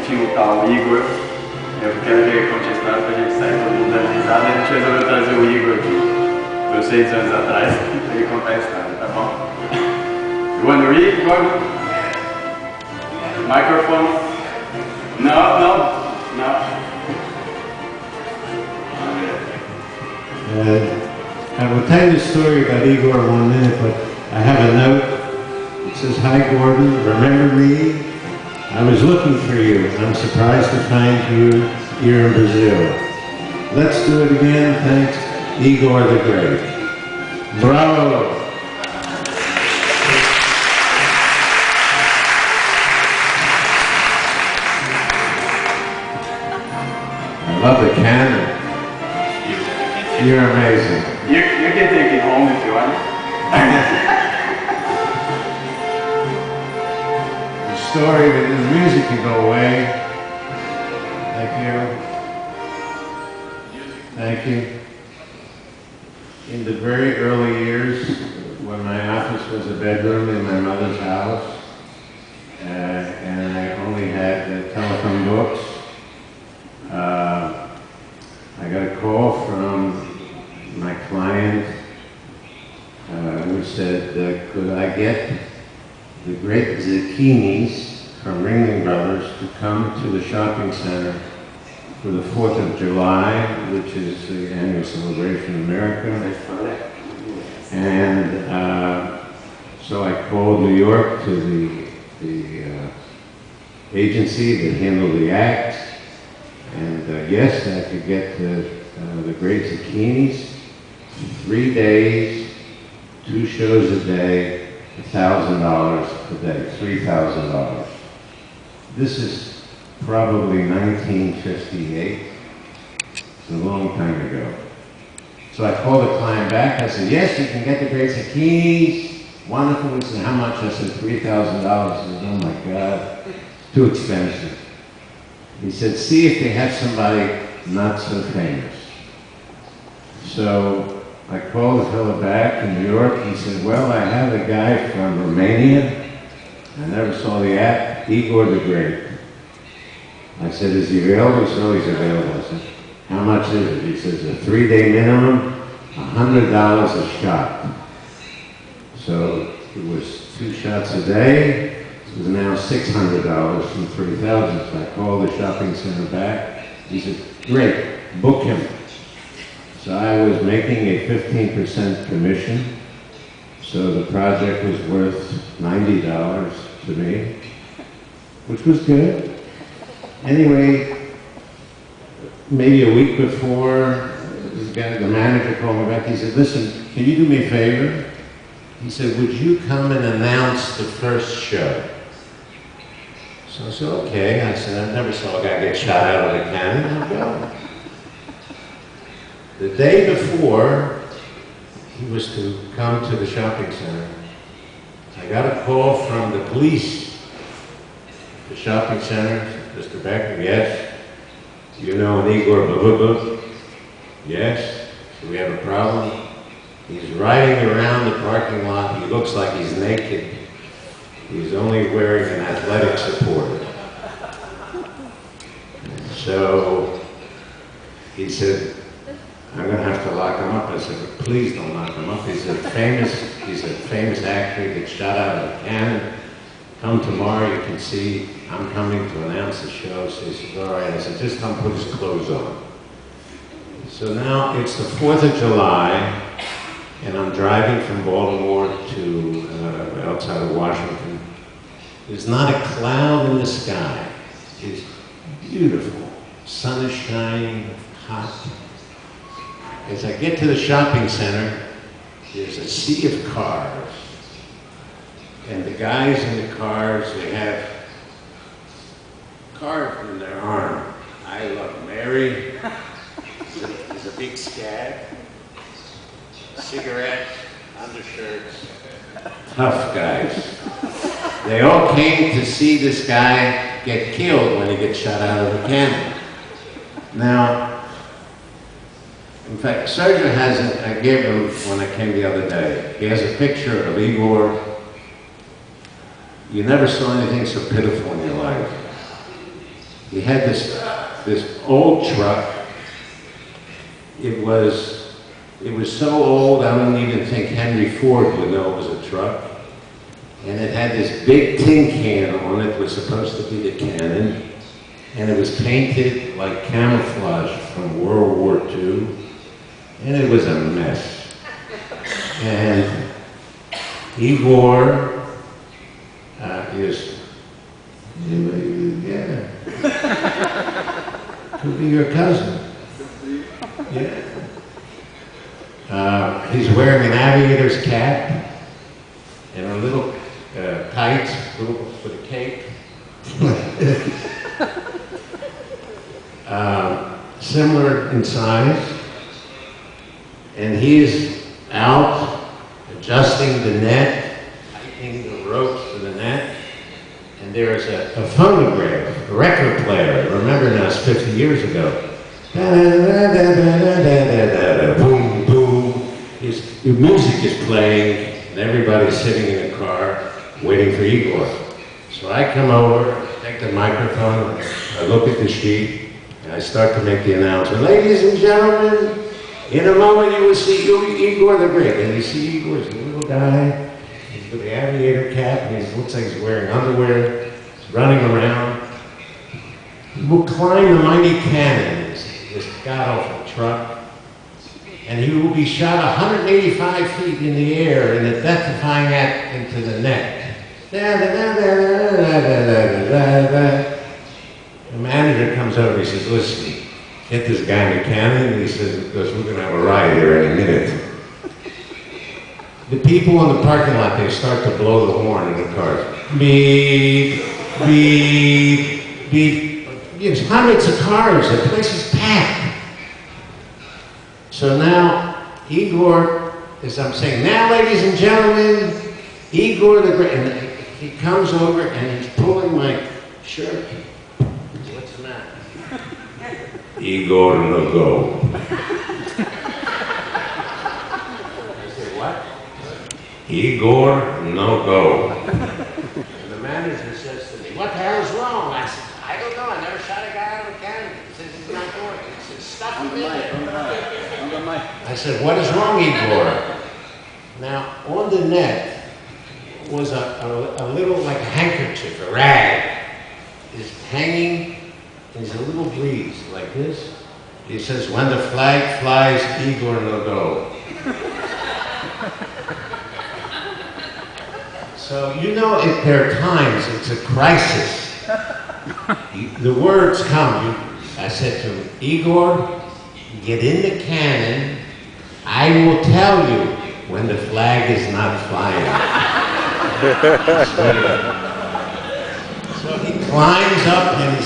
tinha o tal Igor. Eu quero que ele conte a história pra gente sair todo mundo dando risada. A gente resolveu trazer o Igor aqui, foi 6 anos atrás, pra ele contar a história, tá bom? You want to read, Igor? Microphone? No. I will tell you the story about Igor in 1 minute, but I have a note. It says, "Hi Gordon, remember me? I was looking for you. I'm surprised to find you here in Brazil. Let's do it again. Thanks, Igor the Great." Bravo! I love the cannon. You're amazing. You can take it home if you want. The story, the music can go away. Thank you. Thank you. In the very early years, when my office was a bedroom in my mother's house, and I only had the telephone books, I got a call from my client who said, could I get the great zucchinis from Ringling Brothers to come to the shopping center for the 4th of July, which is the annual celebration in America. And so I called New York to the agency that handled the act. And yes, I could get the great zucchinis, 3 days, 2 shows a day, $1,000 per day, $3,000. This is probably 1958. It's a long time ago. So I called the client back. I said, yes, you can get the great zucchinis. Wonderful. He said, how much? I said, $3,000. He said, oh my God, it's too expensive. He said, see if they have somebody not so famous. So I called the fellow back in New York. He said, well, I have a guy from Romania. I never saw the app, Igor the Great. I said, is he available? He said, oh, he's available. I said, how much is it? He says, a 3-day minimum, $100 a shot. So it was 2 shots a day. It was now $600 from $3,000. So I called the shopping center back. He said, great, book him. So I was making a 15% commission. So the project was worth $90 to me, which was good. Anyway, maybe a week before, the manager called me back. He said, listen, can you do me a favor? He said, would you come and announce the first show? So I said, okay. I said, I never saw a guy get shot out of a cannon. I'll go. The day before he was to come to the shopping center, I got a call from the police. The shopping center, Mr. Becker, yes. You know an Igor Babubu? Yes. So we have a problem. He's riding around the parking lot. He looks like he's naked. He's only wearing an athletic support. So he said, I'm going to have to lock him up. I said, please don't lock him up. He's a famous actor. He gets shot out of a cannon. Come tomorrow, you can see I'm coming to announce the show. So he said, all right. I said, just come put his clothes on. So now it's the 4th of July, and I'm driving from Baltimore to outside of Washington. There's not a cloud in the sky. It's beautiful. Sun is shining, hot. As I get to the shopping center, there's a sea of cars. And the guys in the cars, they have carved in their arm, I love Mary. There's a big scab, cigarettes, undershirts. Tough guys. They all came to see this guy get killed when he gets shot out of a cannon. Now, in fact, Sergio has it, I gave him when I came the other day. He has a picture of Igor. You never saw anything so pitiful in your life. he had this old truck. It was so old, I don't even think Henry Ford would know it was a truck. And it had this big tin can on it, was supposed to be the cannon. And it was painted like camouflage from World War II. And it was a mess. And Igor could be your cousin. Yeah. He's wearing an aviator's cap and a little tights with a cape. Similar in size. And he is out adjusting the net, tightening the ropes to the net. And there is a phonograph, a record player. Remember now, it's 50 years ago. Boom, boom. His music is playing, and everybody's sitting in a car waiting for Igor. So I come over, take the microphone, I look at the sheet, and I start to make the announcement. Ladies and gentlemen, in a moment you will see Igor the Great. And you see Igor is a little guy. He's got the aviator cap, and he looks like he's wearing underwear. He's running around. He will climb the mighty cannon, this god-awful truck, and he will be shot 185 feet in the air in a death-defying act into the net. The manager comes over, he says, listen, get this guy in the cannon, and he says, because we're going to have a ride here in a minute. The people in the parking lot, they start to blow the horn in the cars. Beep, beep, beep. There's hundreds of cars, the place is packed. So now, Igor, as I'm saying, now ladies and gentlemen, Igor the Great, and he comes over and he's pulling my shirt. What's the matter? Igor no go. I said, what? Igor no go. And the manager says to me, what the hell is wrong? I said, I don't know, I never shot a guy out of a cannon. He says he's not going. He said, stuff him in there. I said, what is wrong, Igor? Now, on the net was a little, like a handkerchief, a rag, is hanging. There's a little breeze, like this. He says, when the flag flies, Igor no go. So, you know, there are times it's a crisis. The words come. I said to him, Igor, get in the cannon. I will tell you when the flag is not flying. So he climbs up and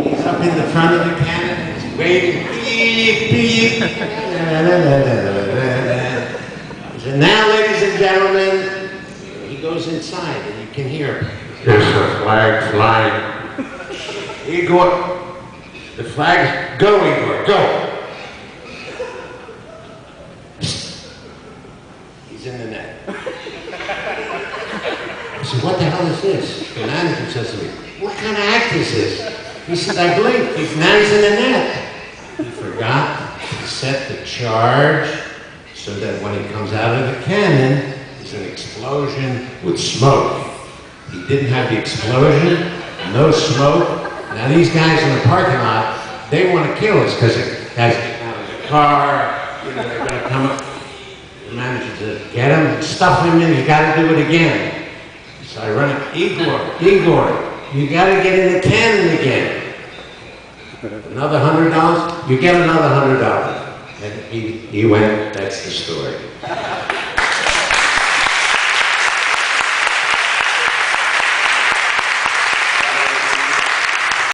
he's up in the front of the cannon and he's waving, beep, beep. He said, now, ladies and gentlemen, he goes inside and you can hear him. There's the flag flying. Igor, the flag, go Igor, go. He's in the net. I said, what the hell is this? The manager says to me, what kind of act is this? He said, I blinked, now he's in the net. He forgot to set the charge so that when he comes out of the cannon, there's an explosion with smoke. He didn't have the explosion, no smoke. Now these guys in the parking lot, they want to kill us because it has to get out of the car, you know, they're going to come up. The manager says, get him, stuff him in, you got to do it again. So I run it, Igor, you got to get in the cannon again. Another $100, you get another $100. And he went, that's the story.